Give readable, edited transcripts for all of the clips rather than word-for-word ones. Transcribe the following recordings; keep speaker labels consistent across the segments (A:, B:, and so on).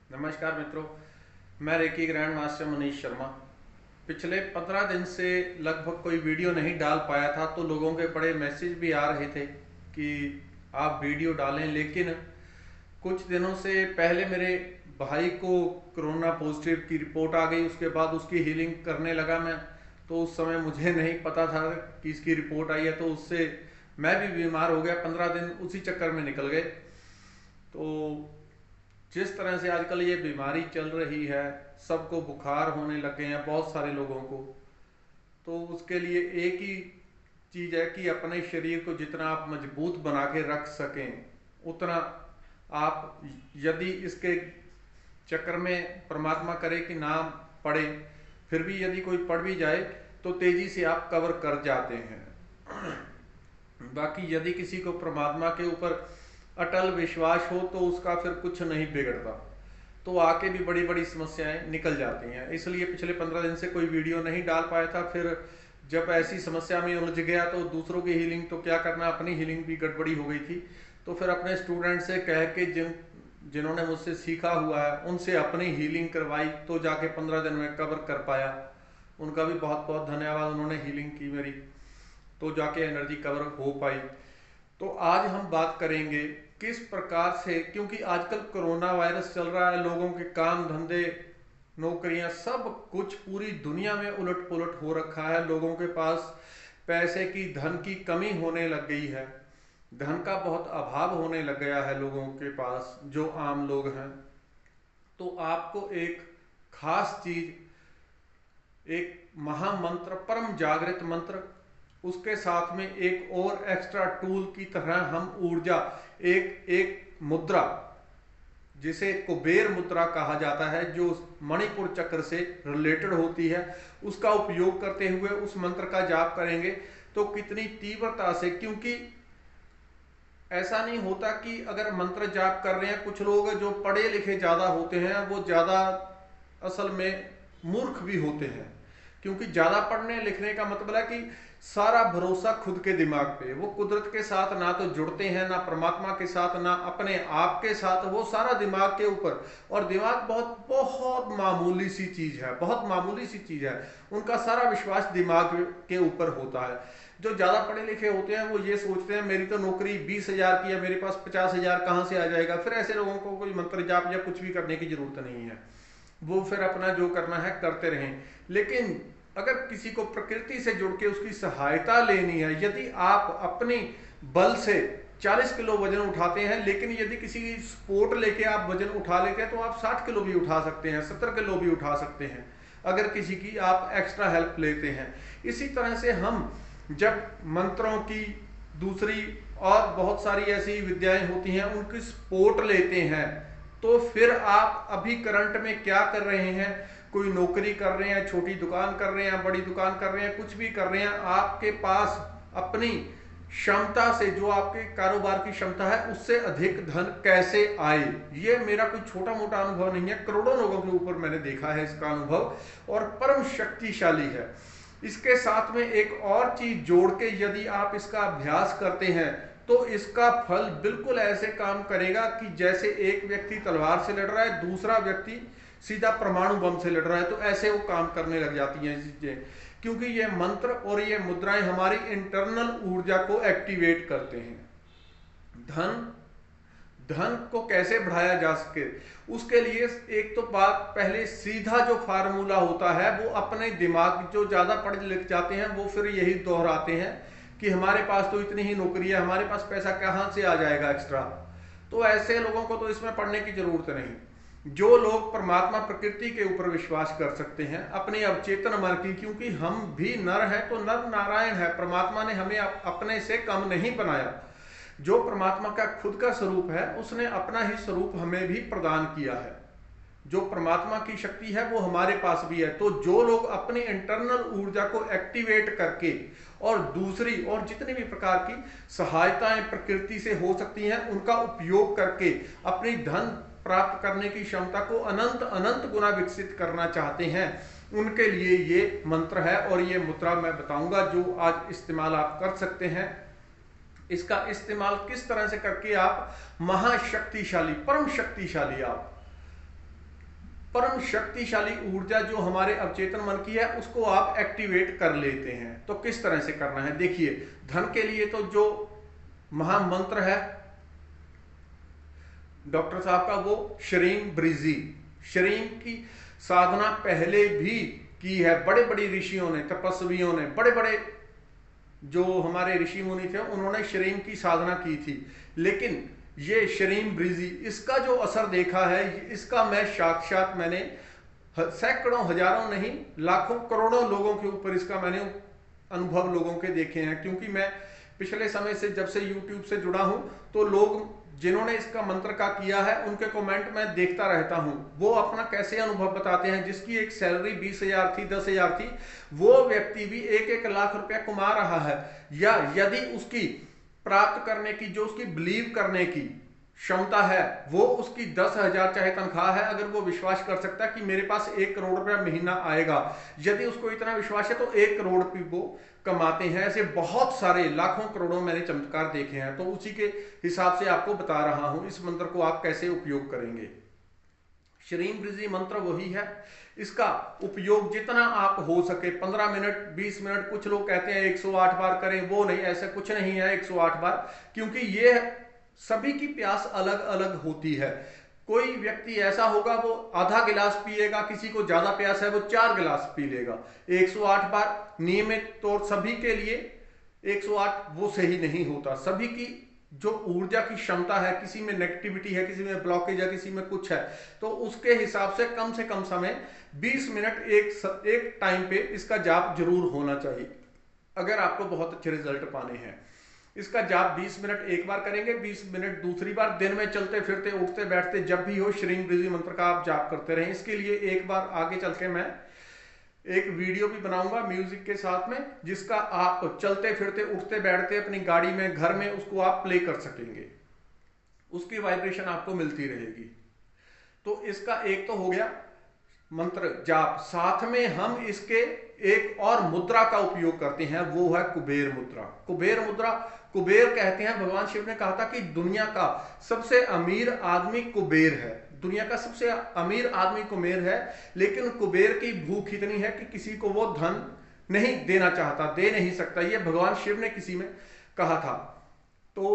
A: नमस्कार मित्रों, मैं reiki grand master Manish Sharma. पिछले 15 दिन से लगभग कोई वीडियो नहीं डाल पाया था, तो लोगों के बड़े मैसेज भी आ रहे थे कि आप वीडियो डालें। लेकिन कुछ दिनों से पहले मेरे भाई को कोरोना पॉजिटिव की रिपोर्ट आ गई, उसके बाद उसकी हीलिंग करने लगा मैं। तो उस समय मुझे नहीं पता था कि इसकी रिपोर्ट आई है, तो उससे मैं भी बीमार हो गया। 15 दिन उसी चक्कर में निकल गए। तो जिस तरह से आजकल ये बीमारी चल रही है, सबको बुखार होने लगे हैं, बहुत सारे लोगों को। तो उसके लिए एक ही चीज है कि अपने शरीर को जितना आप मजबूत बना के रख सकें उतना आप, यदि इसके चक्कर में परमात्मा करे कि ना पड़े, फिर भी यदि कोई पड़ भी जाए तो तेजी से आप कवर कर जाते हैं। बाकी यदि किसी को परमात्मा के ऊपर अटल विश्वास हो तो उसका फिर कुछ नहीं बिगड़ता, तो आके भी बड़ी बड़ी समस्याएं निकल जाती हैं। इसलिए पिछले 15 दिन से कोई वीडियो नहीं डाल पाया था। फिर जब ऐसी समस्या में उलझ गया तो दूसरों की हीलिंग तो क्या करना, अपनी हीलिंग भी गड़बड़ी हो गई थी। तो फिर अपने स्टूडेंट से कह के जिन्होंने मुझसे सीखा हुआ है उनसे अपनी हीलिंग करवाई, तो जाके 15 दिन में कवर कर पाया। उनका भी बहुत बहुत धन्यवाद, उन्होंने हीलिंग की मेरी, तो जाके एनर्जी कवर हो पाई। तो आज हम बात करेंगे किस प्रकार से, क्योंकि आजकल कोरोना वायरस चल रहा है, लोगों के काम धंधे नौकरियां सब कुछ पूरी दुनिया में उलट पुलट हो रखा है। लोगों के पास पैसे की, धन की कमी होने लग गई है। धन का बहुत अभाव होने लग गया है लोगों के पास, जो आम लोग हैं। तो आपको एक खास चीज, एक महामंत्र, परम जागृत मंत्र, उसके साथ में एक और एक्स्ट्रा टूल की तरह हम ऊर्जा, एक एक मुद्रा जिसे कुबेर मुद्रा कहा जाता है, जो मणिपुर चक्र से रिलेटेड होती है, उसका उपयोग करते हुए उस मंत्र का जाप करेंगे तो कितनी तीव्रता से, क्योंकि ऐसा नहीं होता कि अगर मंत्र जाप कर रहे हैं, कुछ लोग जो पढ़े लिखे ज्यादा होते हैं वो ज्यादा असल में मूर्ख भी होते हैं। क्योंकि ज्यादा पढ़ने लिखने का मतलब है कि सारा भरोसा खुद के दिमाग पे, वो कुदरत के साथ ना तो जुड़ते हैं, ना परमात्मा के साथ, ना अपने आप के साथ, वो सारा दिमाग के ऊपर। और दिमाग बहुत बहुत मामूली सी चीज है, बहुत मामूली सी चीज है। उनका सारा विश्वास दिमाग के ऊपर होता है। जो ज्यादा पढ़े लिखे होते हैं वो ये सोचते हैं मेरी तो नौकरी 20,000 की है, मेरे पास 50,000 कहां से आ जाएगा। फिर ऐसे लोगों को कोई मंत्र जाप या कुछ भी करने की जरूरत नहीं है, वो फिर अपना जो करना है करते रहें। लेकिन अगर किसी को प्रकृति से जुड़ के उसकी सहायता लेनी है, यदि आप अपनी बल से 40 किलो वजन उठाते हैं, लेकिन यदि किसी सपोर्ट लेके आप वजन उठा लेते हैं तो आप 60 किलो भी उठा सकते हैं, 70 किलो भी उठा सकते हैं, अगर किसी की आप एक्स्ट्रा हेल्प लेते हैं। इसी तरह से हम जब मंत्रों की, दूसरी और बहुत सारी ऐसी विद्याएं होती हैं, उनकी सपोर्ट लेते हैं, तो फिर आप अभी करंट में क्या कर रहे हैं, कोई नौकरी कर रहे हैं, छोटी दुकान कर रहे हैं, बड़ी दुकान कर रहे हैं, कुछ भी कर रहे हैं, आपके पास अपनी क्षमता से, जो आपके कारोबार की क्षमता है, उससे अधिक धन कैसे आए। ये मेरा कोई छोटा मोटा अनुभव नहीं है, करोड़ों लोगों के ऊपर मैंने देखा है इसका अनुभव, और परम शक्तिशाली है। इसके साथ में एक और चीज जोड़ के यदि आप इसका अभ्यास करते हैं तो इसका फल बिल्कुल ऐसे काम करेगा कि जैसे एक व्यक्ति तलवार से लड़ रहा है, दूसरा व्यक्ति सीधा परमाणु बम से लड़ रहा है, तो ऐसे वो काम करने लग जाती हैं चीजें। क्योंकि ये मंत्र और ये मुद्राएं हमारी इंटरनल ऊर्जा को एक्टिवेट करते हैं। धन धन को कैसे बढ़ाया जा सके, उसके लिए एक तो बात, पहले सीधा जो फार्मूला होता है वो अपने दिमाग, जो ज्यादा पढ़ लिख जाते हैं वो फिर यही दोहराते हैं कि हमारे पास तो इतनी ही नौकरी है, हमारे पास पैसा कहां से आ जाएगा एक्स्ट्रा। तो ऐसे लोगों को तो इसमें पढ़ने की जरूरत नहीं। जो लोग परमात्मा प्रकृति के ऊपर विश्वास कर सकते हैं, अपने अवचेतन मन की, क्योंकि हम भी नर हैं तो नर नारायण है, परमात्मा ने हमें अपने से कम नहीं बनाया। जो परमात्मा का खुद का स्वरूप है उसने अपना ही स्वरूप हमें भी प्रदान किया है। जो परमात्मा की शक्ति है वो हमारे पास भी है। तो जो लोग अपनी इंटरनल ऊर्जा को एक्टिवेट करके, और दूसरी और जितनी भी प्रकार की सहायताएं प्रकृति से हो सकती हैं उनका उपयोग करके अपनी धन प्राप्त करने की क्षमता को अनंत अनंत गुना विकसित करना चाहते हैं, उनके लिए ये मंत्र है। और ये मुद्रा मैं बताऊंगा जो आज इस्तेमाल आप कर सकते हैं। इसका इस्तेमाल किस तरह से करके आप महाशक्तिशाली, परम शक्तिशाली आप परम शक्तिशाली ऊर्जा जो हमारे अवचेतन मन की है उसको आप एक्टिवेट कर लेते हैं। तो किस तरह से करना है, देखिए धन के लिए तो जो महामंत्र है डॉक्टर साहब का, वो श्रीम ब्रिजी, श्रीम की साधना पहले भी की है। बड़े बड़े ऋषियों ने, तपस्वियों ने, बड़े बड़े जो हमारे ऋषि मुनि थे उन्होंने श्रीम की साधना की थी। लेकिन ये श्रीम ब्रिजी, इसका जो असर देखा है, इसका मैं साक्षात मैंने सैकड़ों, हजारों नहीं, लाखों, करोड़ों लोगों के ऊपर इसका मैंने अनुभव लोगों के देखे हैं। क्योंकि मैं पिछले समय से जब से YouTube से जुड़ा हूं तो लोग जिन्होंने इसका मंत्र का किया है उनके कमेंट मैं देखता रहता हूं, वो अपना कैसे अनुभव बताते हैं। जिसकी एक सैलरी 20,000 थी, 10,000 थी, वो व्यक्ति भी 1-1 लाख रुपया कमा रहा है। या यदि उसकी प्राप्त करने की, जो उसकी बिलीव करने की क्षमता है, वो उसकी 10,000 चाहे तनख्वाह है, अगर वो विश्वास कर सकता है कि मेरे पास 1 करोड़ रुपया महीना आएगा, यदि उसको इतना विश्वास है तो 1 करोड़ भी वो कमाते हैं। ऐसे बहुत सारे लाखों करोड़ों मैंने चमत्कार देखे हैं। तो उसी के हिसाब से आपको बता रहा हूं इस मंत्र को आप कैसे उपयोग करेंगे। श्रीम ब्रिजी मंत्र वही है, इसका उपयोग जितना आप हो सके 15 मिनट, 20 मिनट, कुछ लोग कहते हैं 108 बार करें, वो नहीं, ऐसा कुछ नहीं है 108 बार, क्योंकि ये सभी की प्यास अलग अलग होती है। कोई व्यक्ति ऐसा होगा वो आधा गिलास पिएगा, किसी को ज्यादा प्यास है वो 4 गिलास पी लेगा। 108 बार नियमित तौर सभी के लिए 108 वो सही नहीं होता। सभी की जो ऊर्जा की क्षमता है, किसी में नेगेटिविटी है, किसी में ब्लॉकेज है, किसी में कुछ है, तो उसके हिसाब से कम समय 20 मिनट एक टाइम पे इसका जाप जरूर होना चाहिए अगर आपको बहुत अच्छे रिजल्ट पाने हैं। इसका जाप 20 मिनट एक बार करेंगे, 20 मिनट दूसरी बार, दिन में चलते फिरते, उठते बैठते, जब भी हो श्रीम ब्रिजी मंत्र का आप जाप करते रहें। इसके लिए एक बार आगे चल के मैं एक वीडियो भी बनाऊंगा म्यूजिक के साथ में, जिसका आप चलते फिरते, उठते बैठते, अपनी गाड़ी में, घर में उसको आप प्ले कर सकेंगे, उसकी वाइब्रेशन आपको मिलती रहेगी। तो इसका एक तो हो गया मंत्र जाप, साथ में हम इसके एक और मुद्रा का उपयोग करते हैं, वो है कुबेर मुद्रा। कुबेर मुद्रा, कुबेर कहते हैं, भगवान शिव ने कहा था कि दुनिया का सबसे अमीर आदमी कुबेर है, दुनिया का सबसे अमीर आदमी कुबेर है। लेकिन कुबेर की भूख इतनी है कि किसी को वो धन नहीं देना चाहता, दे नहीं सकता, ये भगवान शिव ने किसी में कहा था। तो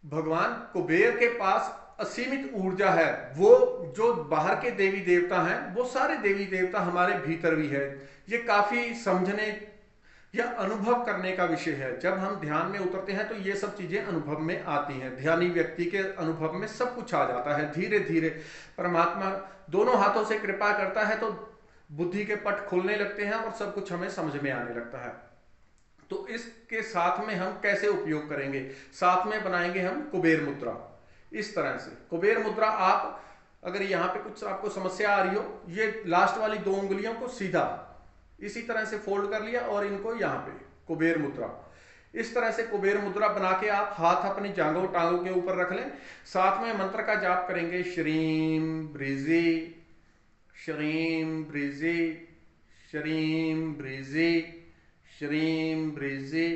A: भगवान कुबेर के पास असीमित ऊर्जा है। वो जो बाहर के देवी देवता हैं, वो सारे देवी देवता हमारे भीतर भी है। ये काफी समझने या अनुभव करने का विषय है। जब हम ध्यान में उतरते हैं तो ये सब चीजें अनुभव में आती हैं। ध्यानी व्यक्ति के अनुभव में सब कुछ आ जाता है। धीरे धीरे परमात्मा दोनों हाथों से कृपा करता है तो बुद्धि के पट खुलने लगते हैं और सब कुछ हमें समझ में आने लगता है। तो इसके साथ में हम कैसे उपयोग करेंगे, साथ में बनाएंगे हम कुबेर मुद्रा। इस तरह से कुबेर मुद्रा, आप अगर यहाँ पे कुछ आपको समस्या आ रही हो, ये लास्ट वाली 2 उंगलियों को सीधा इसी तरह से फोल्ड कर लिया और इनको यहाँ पे कुबेर मुद्रा, इस तरह से कुबेर मुद्रा बना के आप हाथ अपनी जांघों टांगों के ऊपर रख लें। साथ में मंत्र का जाप करेंगे, श्रीम ब्रिजी, श्रीम ब्रिजी, श्रीम ब्रिजी, श्रीम ब्रिजी।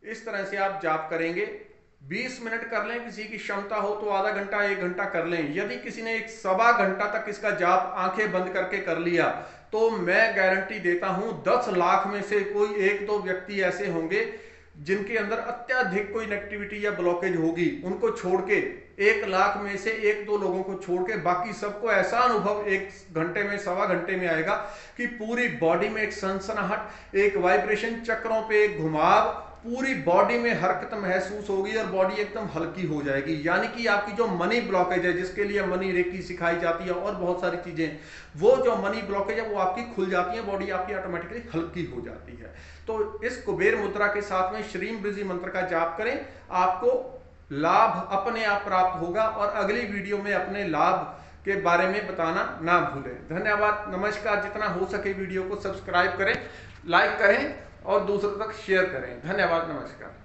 A: इस तरह से आप जाप करेंगे। 20 मिनट कर लें, किसी की क्षमता हो तो आधा घंटा, 1 घंटा कर लें। यदि किसी ने 1.25 घंटा तक इसका जाप आंखें बंद करके कर लिया तो मैं गारंटी देता हूं 10 लाख में से कोई 1-2 व्यक्ति ऐसे होंगे जिनके अंदर अत्यधिक कोई नेगेटिविटी या ब्लॉकेज होगी। उनको छोड़ के 1 लाख में से 1-2 लोगों को छोड़ के बाकी सबको ऐसा अनुभव 1 घंटे में, 1.25 घंटे में आएगा कि पूरी बॉडी में एक सनसनाहट, एक वाइब्रेशन, चक्रों पे एक घुमाव, पूरी बॉडी में हरकत महसूस होगी और बॉडी एकदम हल्की हो जाएगी। यानी कि आपकी जो मनी ब्लॉकेज है, जिसके लिए मनी रेकी सिखाई जाती है और बहुत सारी चीजें, वो जो मनी ब्लॉकेज है वो आपकी खुल जाती है, बॉडी आपकी ऑटोमेटिकली हल्की हो जाती है। तो इस कुबेर मुद्रा के साथ में श्रीम ब्रिजी मंत्र का जाप करें, आपको लाभ अपने आप प्राप्त होगा। और अगली वीडियो में अपने लाभ के बारे में बताना ना भूलें। धन्यवाद, नमस्कार। जितना हो सके वीडियो को सब्सक्राइब करें, लाइक करें और दूसरों तक शेयर करें। धन्यवाद, नमस्कार।